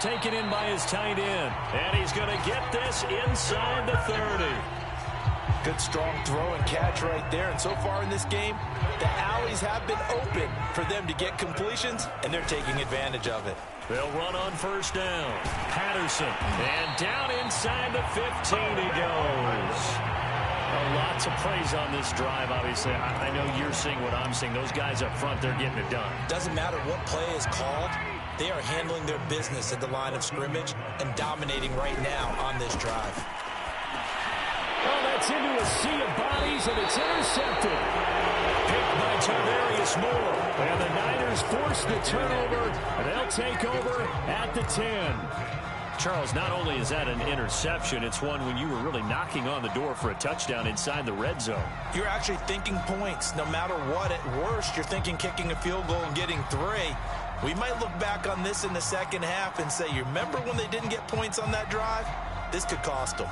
taken in by his tight end. And he's going to get this inside the 30. Good strong throw and catch right there. And so far in this game, the alleys have been open for them to get completions, and they're taking advantage of it. They'll run on first down. Patterson. And down inside the 15 he goes. Lots of praise on this drive, obviously. I know you're seeing what I'm seeing. Those guys up front, they're getting it done. Doesn't matter what play is called. They are handling their business at the line of scrimmage and dominating right now on this drive. Well, that's into a sea of bodies, and it's intercepted. Picked by Tarvarius Moore. And the Niners force the turnover, and they'll take over at the 10. Charles, not only is that an interception, it's one when you were really knocking on the door for a touchdown inside the red zone. You're actually thinking points. No matter what, at worst, you're thinking kicking a field goal and getting 3. We might look back on this in the second half and say, you remember when they didn't get points on that drive? This could cost them.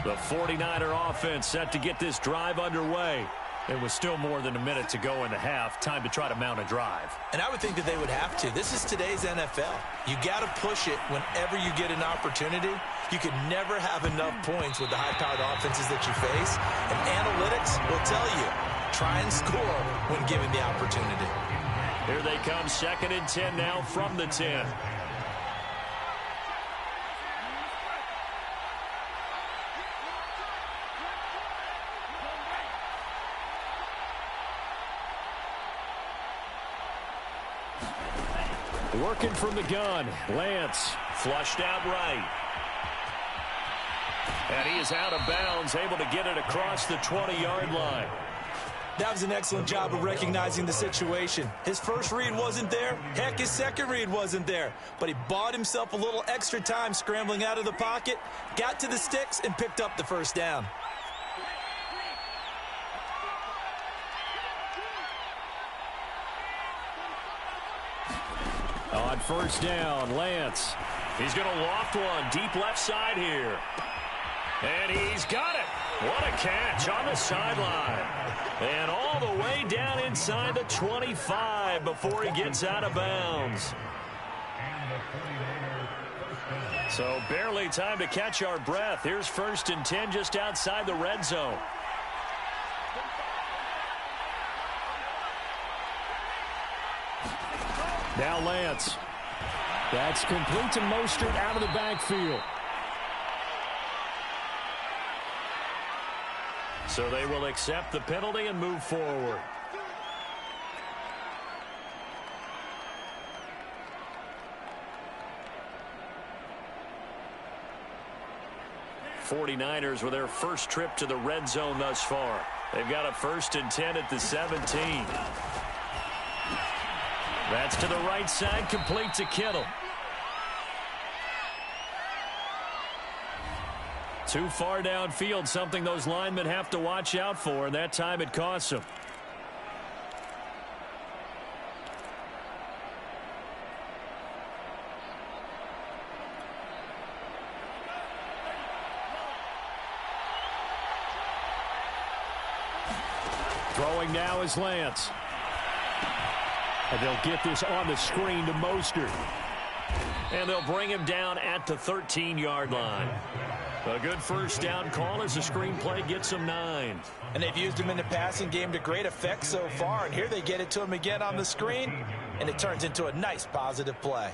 The 49er offense set to get this drive underway. It was still more than a minute to go in the half. Time to try to mount a drive. And I would think that they would have to. This is today's NFL. You got to push it whenever you get an opportunity. You can never have enough points with the high-powered offenses that you face. And analytics will tell you, try and score when given the opportunity. Here they come, 2nd and 10 now from the 10. Working from the gun, Lance flushed out right. And he is out of bounds, able to get it across the 20-yard line. That was an excellent job of recognizing the situation. His first read wasn't there. Heck, his second read wasn't there. But he bought himself a little extra time scrambling out of the pocket, got to the sticks, and picked up the first down. On first down, Lance. He's going to loft one deep left side here. And he's got it. What a catch on the sideline. And all the way down inside the 25 before he gets out of bounds. So barely time to catch our breath. Here's 1st and 10 just outside the red zone. Now Lance. That's complete to Mostert out of the backfield. So they will accept the penalty and move forward. '49ers with their first trip to the red zone thus far. They've got a 1st and 10 at the 17. That's to the right side, complete to Kittle. Too far downfield, something those linemen have to watch out for, and that time it costs them. Throwing now is Lance. And they'll get this on the screen to Mostert. And they'll bring him down at the 13-yard line. A good first down call as the screenplay gets him 9. And they've used him in the passing game to great effect so far. And here they get it to him again on the screen. And it turns into a nice positive play.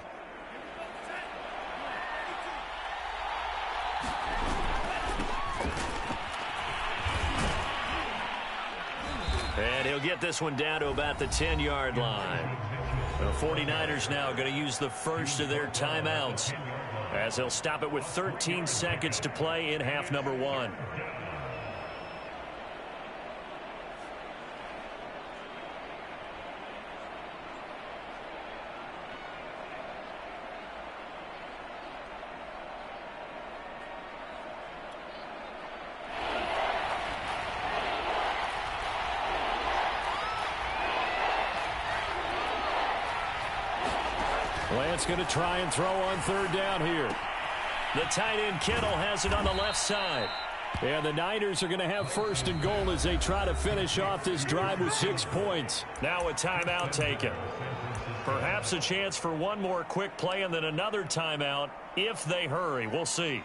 And he'll get this one down to about the 10-yard line. The 49ers now going to use the first of their timeouts as they'll stop it with 13 seconds to play in half number 1. Lance going to try and throw on 3rd down here. The tight end Kittle has it on the left side. And the Niners are going to have 1st and goal as they try to finish off this drive with 6 points. Now a timeout taken. Perhaps a chance for one more quick play and then another timeout if they hurry. We'll see.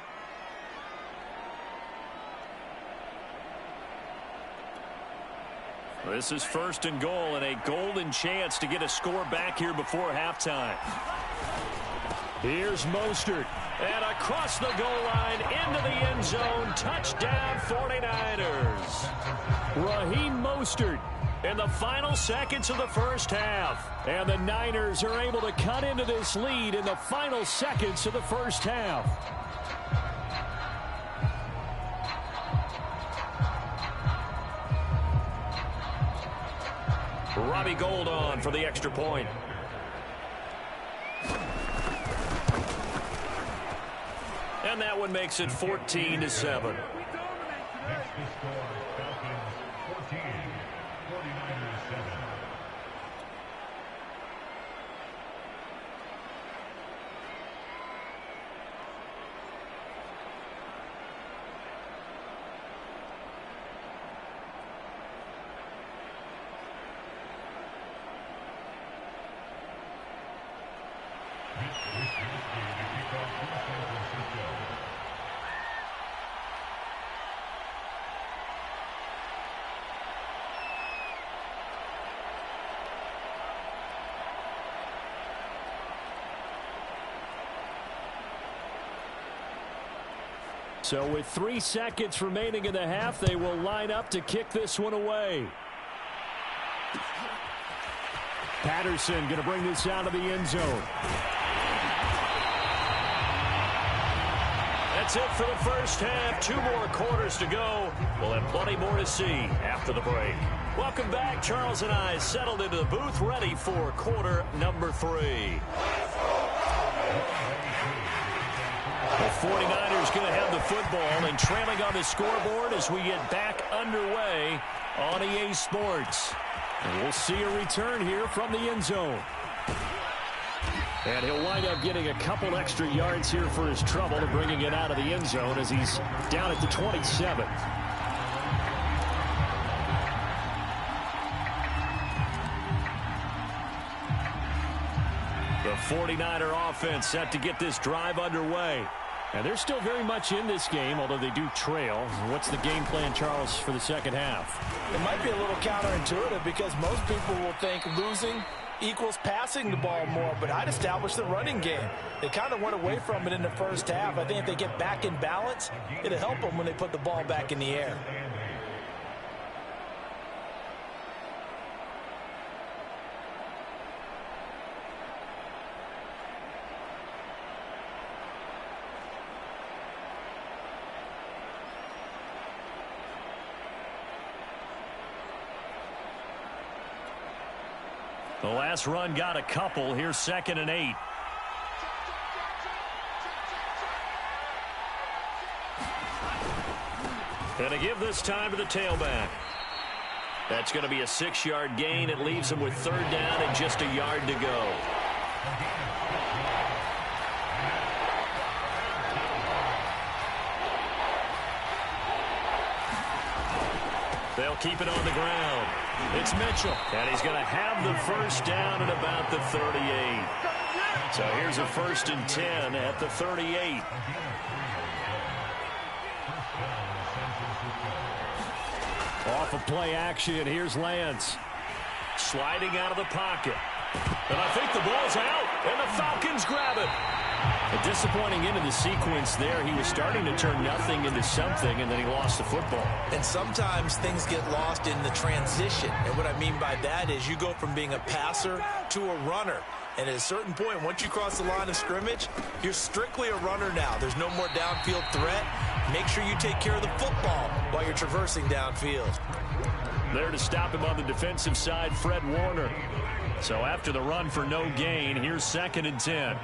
This is 1st and goal and a golden chance to get a score back here before halftime. Here's Mostert. And across the goal line into the end zone. Touchdown 49ers. Raheem Mostert in the final seconds of the first half. And the Niners are able to cut into this lead in the final seconds of the first half. Robbie Gould on for the extra point. And that one makes it 14-7. So with 3 seconds remaining in the half, they will line up to kick this one away. Patterson going to bring this out of the end zone. That's it for the first half. 2 more quarters to go. We'll have plenty more to see after the break. Welcome back. Charles and I settled into the booth, ready for quarter number 3. The 49ers going to have the football and trailing on the scoreboard as we get back underway on EA Sports. And we'll see a return here from the end zone. And he'll wind up getting a couple extra yards here for his trouble and bringing it out of the end zone as he's down at the 27. The 49er offense set to get this drive underway. And they're still very much in this game, although they do trail. What's the game plan, Charles, for the second half? It might be a little counterintuitive because most people will think losing equals passing the ball more, but I'd establish the running game. They kind of went away from it in the first half. I think if they get back in balance, it'll help them when they put the ball back in the air. The last run got a couple. Here's 2nd and 8. And to give this time to the tailback. That's going to be a 6-yard gain. It leaves them with 3rd down and just a yard to go. They'll keep it on the ground. It's Mitchell, and he's going to have the first down at about the 38. So here's a 1st and 10 at the 38. Off of play action, here's Lance. Sliding out of the pocket. And I think the ball's out, and the Falcons grab it. A disappointing end of the sequence there. He was starting to turn nothing into something, and then he lost the football. And sometimes things get lost in the transition. And what I mean by that is you go from being a passer to a runner. And at a certain point, once you cross the line of scrimmage, you're strictly a runner now. There's no more downfield threat. Make sure you take care of the football while you're traversing downfield. There to stop him on the defensive side, Fred Warner. So after the run for no gain, here's 2nd and 10.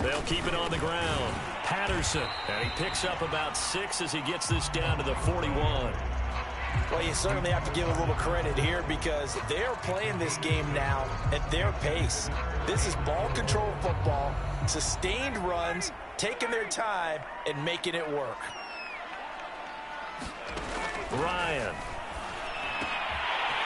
They'll keep it on the ground. Patterson, and he picks up about 6 as he gets this down to the 41. Well, you certainly have to give a little credit here because they're playing this game now at their pace. This is ball control football, sustained runs, taking their time, and making it work.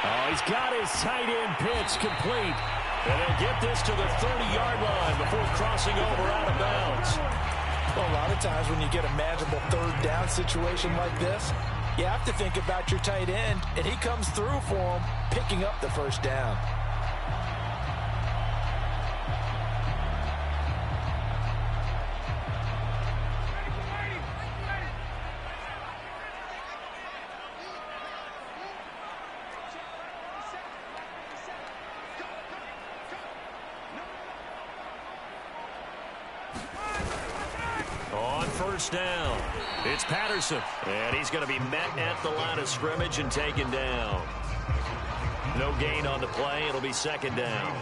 Oh, he's got his tight end pitch complete. And they'll get this to the 30-yard line before crossing over out of bounds. Well, a lot of times when you get a manageable third down situation like this, you have to think about your tight end, and he comes through for him, picking up the first down. First down. It's Patterson. And he's going to be met at the line of scrimmage and taken down. No gain on the play. It'll be second down.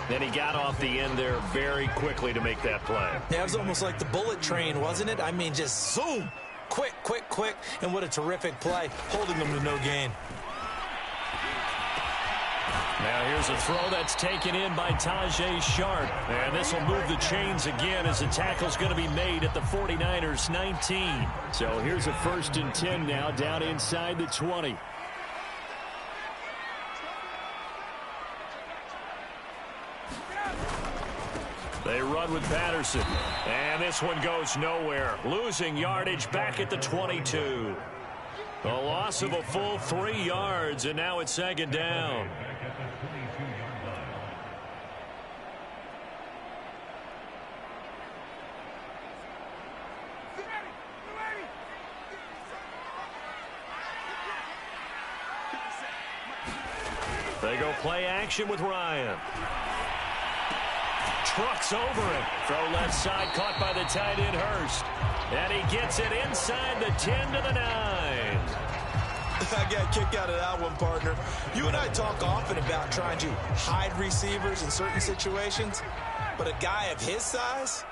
Then he got off the end there very quickly to make that play. Yeah, it was almost like the bullet train, wasn't it? I mean, just zoom. Quick, quick, quick. And what a terrific play, holding them to no gain. Now here's a throw that's taken in by Tajay Sharp. And this will move the chains again as the tackle's going to be made at the 49ers 19. So here's a 1st and 10 now down inside the 20. They run with Patterson. And this one goes nowhere. Losing yardage back at the 22. A loss of a full 3 yards, and now it's second down. They go play action with Ryan. Trucks over him. Throw left side, caught by the tight end Hurst. And he gets it inside the 10 to the 9. I got a kick out of that one, partner. You and I talk often about trying to hide receivers in certain situations, but a guy of his size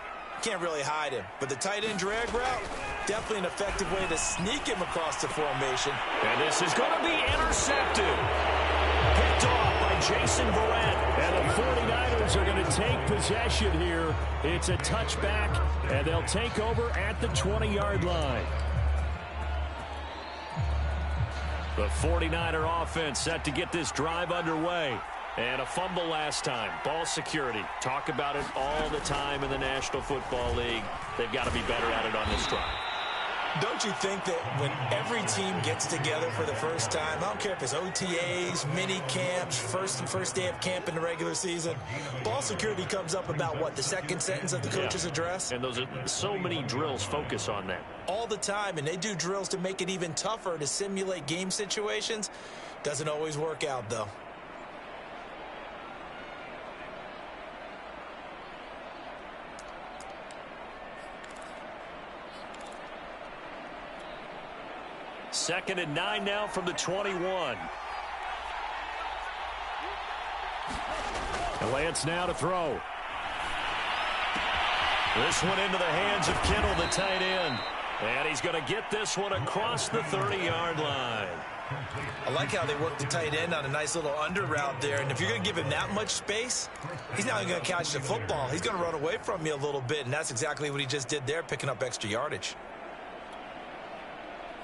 can't really hide him. But the tight end drag route, definitely an effective way to sneak him across the formation. And this is going to be intercepted. Picked off by Jason Verrett. And the 49ers are going to take possession here. It's a touchback, and they'll take over at the 20-yard line. The 49er offense set to get this drive underway. And a fumble last time. Ball security. Talk about it all the time in the National Football League. They've got to be better at it on this drive. Don't you think that when every team gets together for the first time, I don't care if it's OTAs, mini camps, first day of camp in the regular season, ball security comes up about what, the second sentence of the coach's address? And those are so many drills focus on that. All the time, and they do drills to make it even tougher to simulate game situations. Doesn't always work out, though. Second and 9 now from the 21. And Lance now to throw. This one into the hands of Kittle, the tight end. And he's going to get this one across the 30-yard line. I like how they work the tight end on a nice little under route there. And if you're going to give him that much space, he's not going to catch the football. He's going to run away from you a little bit, and that's exactly what he just did there, picking up extra yardage.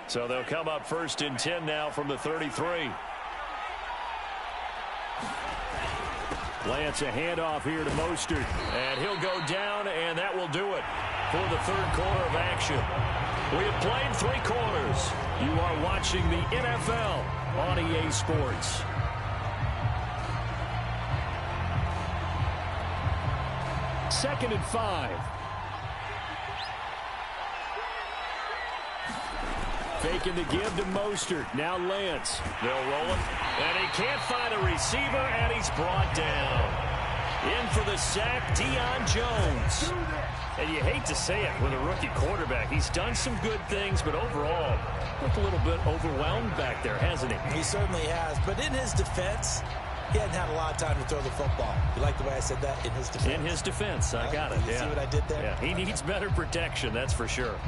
So they'll come up 1st and 10 now from the 33. Lance, a handoff here to Mostert. And he'll go down, and that will do it for the third quarter of action. We have played 3 quarters. You are watching the NFL on EA Sports. Second and 5. Faking the give to Mostert. Now Lance. They'll roll it. And he can't find a receiver, and he's brought down. In for the sack, Deion Jones. And you hate to say it with a rookie quarterback. He's done some good things, but overall, looked a little bit overwhelmed back there, hasn't he? He certainly has. But in his defense, he hadn't had a lot of time to throw the football. You like the way I said that? In his defense. In his defense. I got it. You see what I did there? Yeah, he needs better protection, that's for sure.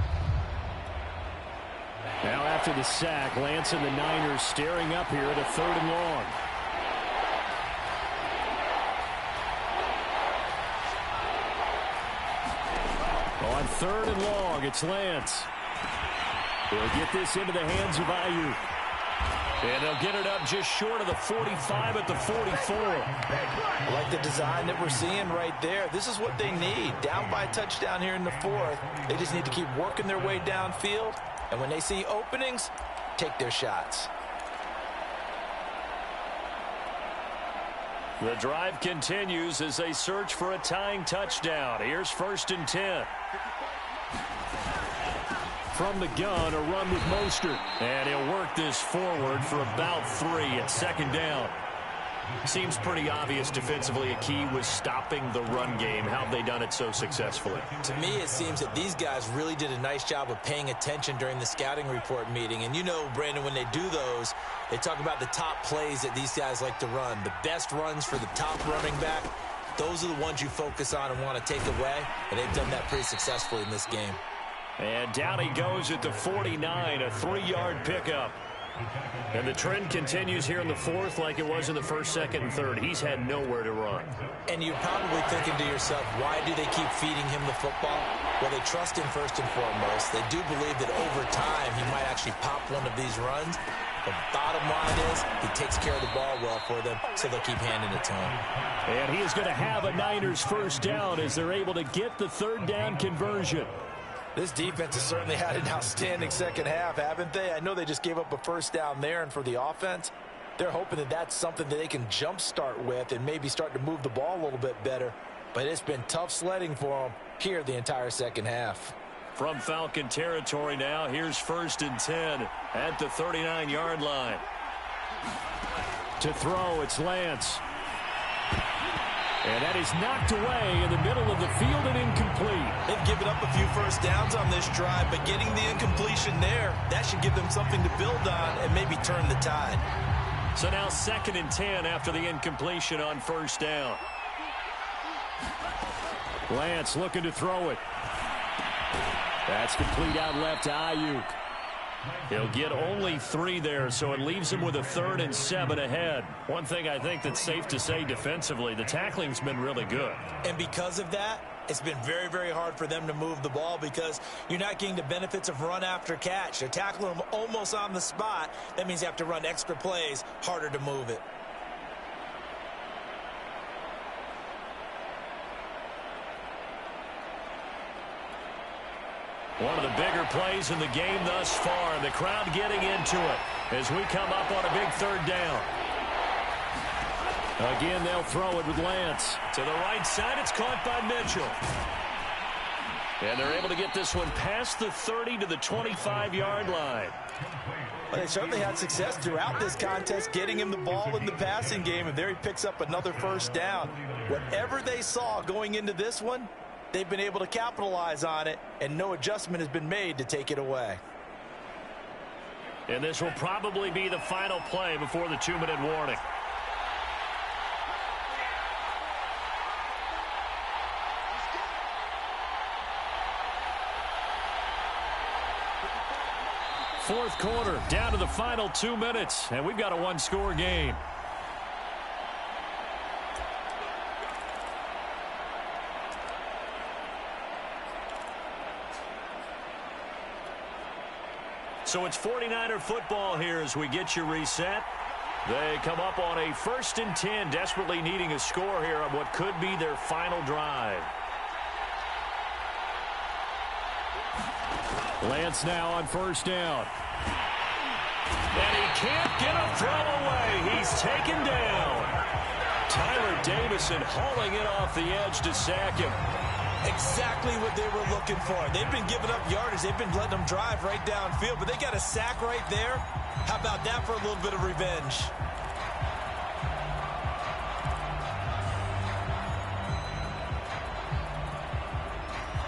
Now after the sack, Lance and the Niners staring up here at a 3rd and long. On 3rd and long, it's Lance. He'll get this into the hands of Ayuk. And they'll get it up just short of the 45 at the 44. I like the design that we're seeing right there. This is what they need. Down by a touchdown here in the fourth. They just need to keep working their way downfield. And when they see openings, take their shots. The drive continues as they search for a tying touchdown. Here's 1st and 10. From the gun, a run with Mostert. And he'll work this forward for about 3 at 2nd down. Seems pretty obvious defensively a key was stopping the run game. How have they done it so successfully? To me, it seems that these guys really did a nice job of paying attention during the scouting report meeting. And you know, Brandon, when they do those, they talk about the top plays that these guys like to run. The best runs for the top running back, those are the ones you focus on and want to take away. And they've done that pretty successfully in this game. And down he goes at the 49, a 3-yard pickup. And the trend continues here in the fourth like it was in the first, second, and third. He's had nowhere to run. And you're probably thinking to yourself, why do they keep feeding him the football? Well, they trust him first and foremost. They do believe that over time he might actually pop one of these runs. The bottom line is he takes care of the ball well for them, so they'll keep handing it to him. And he is going to have a Niners first down as they're able to get the 3rd down conversion. This defense has certainly had an outstanding second half, haven't they? I know they just gave up a first down there, and for the offense, they're hoping that that's something that they can jumpstart with and maybe start to move the ball a little bit better. But it's been tough sledding for them here the entire second half. From Falcon territory now, here's 1st and 10 at the 39-yard line. To throw, it's Lance. And that is knocked away in the middle of the field and incomplete. They've given up a few first downs on this drive, but getting the incompletion there, that should give them something to build on and maybe turn the tide. So now 2nd and 10 after the incompletion on 1st down. Lance looking to throw it. That's complete out left to Ayuk. He'll get only 3 there, so it leaves him with a 3rd and 7 ahead. One thing I think that's safe to say defensively, the tackling's been really good. And because of that, it's been very, very hard for them to move the ball because you're not getting the benefits of run after catch. They're tackling them almost on the spot. That means you have to run extra plays, harder to move it. One of the bigger plays in the game thus far, and the crowd getting into it as we come up on a big 3rd down. Again, they'll throw it with Lance. To the right side, it's caught by Mitchell. And they're able to get this one past the 30 to the 25-yard line. Well, they certainly had success throughout this contest getting him the ball in the passing game, and there he picks up another first down. Whatever they saw going into this one, they've been able to capitalize on it, and no adjustment has been made to take it away. And this will probably be the final play before the 2-minute warning. Fourth quarter, down to the final 2 minutes, and we've got a 1-score game. So it's 49er football here as we get you reset. They come up on a 1st and 10, desperately needing a score here on what could be their final drive. Lance now on 1st down. And he can't get a throw away. He's taken down. Tyler Davison hauling it off the edge to sack him. Exactly what they were looking for. They've been giving up yardage. They've been letting them drive right downfield, but they got a sack right there. How about that for a little bit of revenge?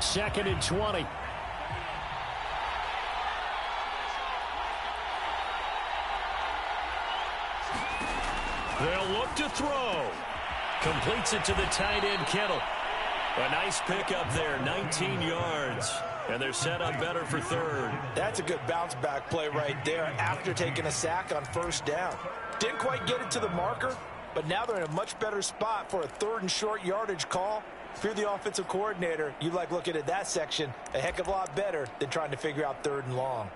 Second and 20. They'll look to throw. Completes it to the tight end, Kittle. A nice pickup there, 19 yards. And they're set up better for 3rd. That's a good bounce-back play right there after taking a sack on 1st down. Didn't quite get it to the marker, but now they're in a much better spot for a 3rd and short yardage call. If you're the offensive coordinator, you like looking at that section a heck of a lot better than trying to figure out 3rd and long.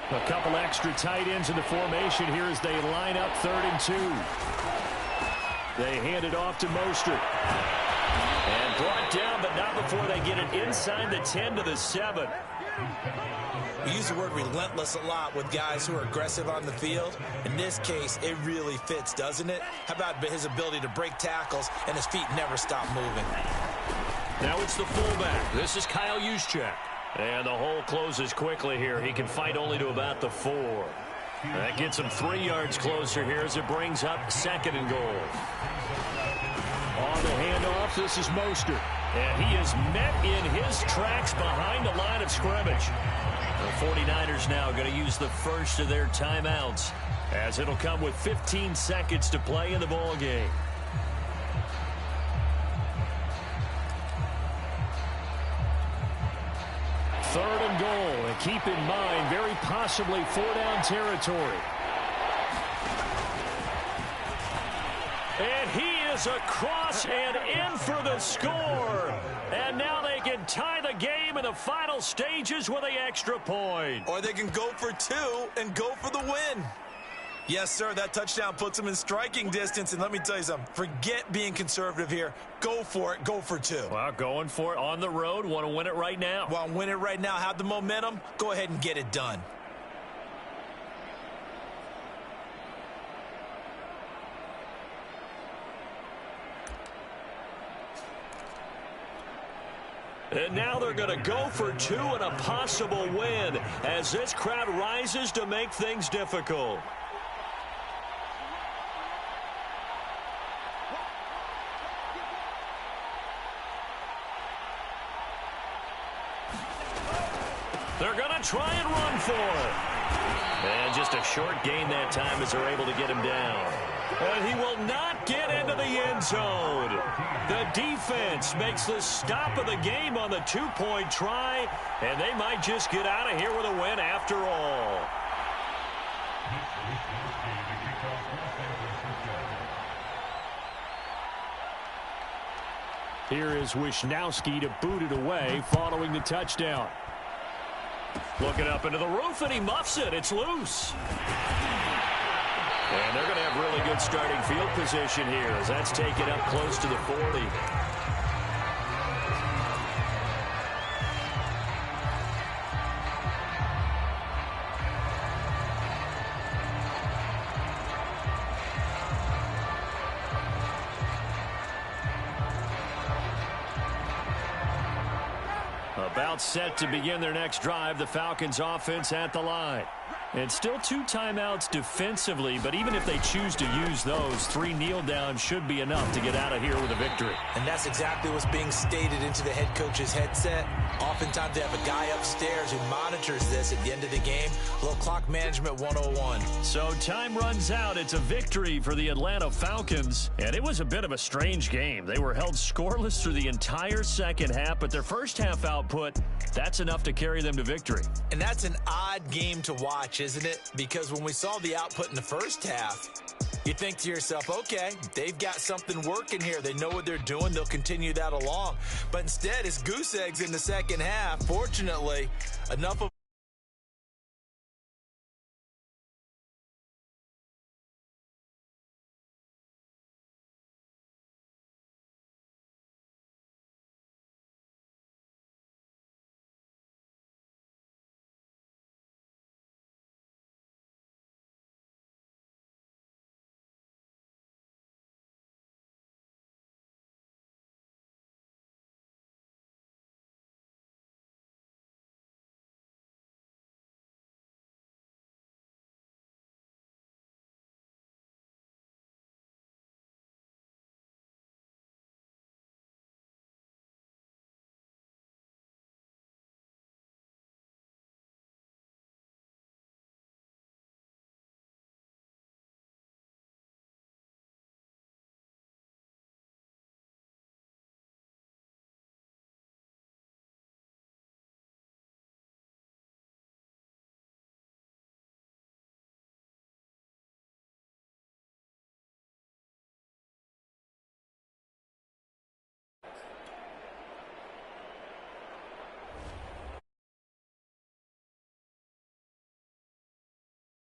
A couple extra tight ends in the formation here as they line up 3rd and 2. They hand it off to Mostert. And brought down, but not before they get it inside the 10 to the 7. We use the word relentless a lot with guys who are aggressive on the field. In this case, it really fits, doesn't it? How about his ability to break tackles and his feet never stop moving? Now it's the fullback. This is Kyle Juszczyk. And the hole closes quickly here. He can fight only to about the 4. That gets him 3 yards closer here as it brings up 2nd and goal. On the handoff, this is Mostert. And he is met in his tracks behind the line of scrimmage. The 49ers now going to use the first of their timeouts, as it'll come with 15 seconds to play in the ball game. Third and goal, and keep in mind, very possibly 4-down territory. And he is across and in for the score. And now they can tie the game in the final stages with the extra point. Or they can go for 2 and go for the win. Yes, sir, that touchdown puts them in striking distance. And let me tell you something, forget being conservative here. Go for it, go for 2. Well, going for it on the road, want to win it right now. Want to win it right now, have the momentum, go ahead and get it done. And now they're going to go for 2 and a possible win as this crowd rises to make things difficult. They're going to try and run for it. And just a short gain that time as they're able to get him down. And he will not get into the end zone. The defense makes the stop of the game on the 2-point try, and they might just get out of here with a win after all. Here is Wisnowski to boot it away following the touchdown. Looking up into the roof, and he muffs it. It's loose. And they're going to have really good starting field position here as that's taken up close to the 40. About set to begin their next drive, the Falcons offense at the line. And still 2 timeouts defensively, but even if they choose to use those, 3 kneel downs should be enough to get out of here with a victory. And that's exactly what's being stated into the head coach's headset. Oftentimes they have a guy upstairs who monitors this at the end of the game. A little clock management 101. So time runs out. It's a victory for the Atlanta Falcons. And it was a bit of a strange game. They were held scoreless through the entire second half, but their first half output, that's enough to carry them to victory. And that's an odd game to watch, isn't it? Because when we saw the output in the first half, you think to yourself, okay, they've got something working here. They know what they're doing. They'll continue that along. But instead, it's goose eggs in the second half. Fortunately, enough of